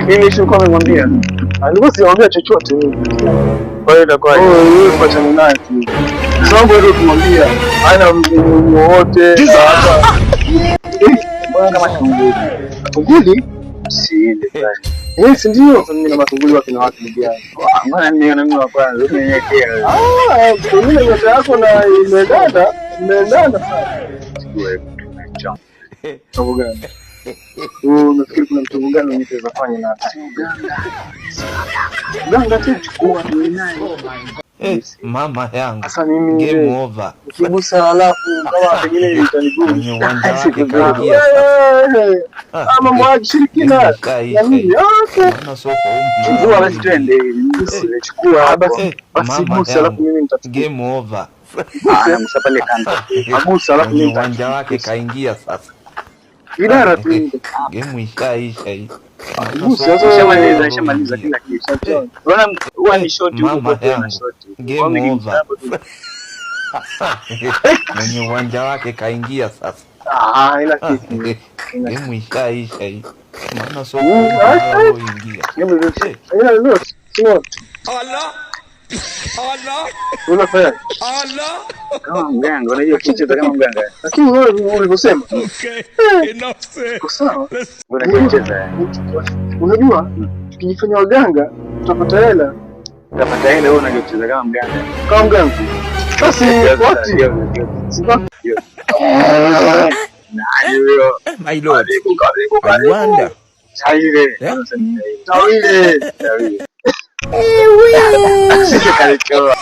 Mimi sio kwa mwambia. Alikuwa siambia chochote. Kwa hiyo itakuwa hiyo kwa chana naye tu. Sababu ndio kumwambia hana mzimu wote hapa. Bwana kama tunguli si ile. Si ndio? Mimi na matunguli wapi na watu ndio. Mbona niona mimi wa kwanza unyenyekea. Mimi nyota yako na imeendana sana. Wewe tunachanga. Sababu gani? Nafikiri kuna mtu gani unaweza fanya na Ganga tu chukua naye. Mama yangu. Sasa mimi game over. Ukigusa alafu kama pengine itanigumu. Kwenye uwanja wake kaingia. Ama mwashirikina. Na mimi okay. Ana soko huko. Chukua basi twende. Chukua basi. Basi gusa alafu mimi nitafikia. Game over. Nagusa pale kando. Nagusa alafu mimi uwanja wake kaingia sasa. Idara tu. Game ishaisha hii. Shamaliza kila kitu. Unaona huwa ni short huko tena short. Game over. Mwenye uwanja wake kaingia sasa. Ila kitu. Game ishaisha hii. Maana soko ingia. Ila look. Sio. Allah. Unafanya? Kama mganga, unajua kitu kama mganga. Lakini wewe ulivyosema. Okay. Enough said. Sawa. Unajua tukijifanya waganga tutapata hela. Tutapata hela wewe unacheza kama mganga. Kama mganga. Basi wakati. My lord. I wonder. Chaile. Chaile. Sisi kalitoa.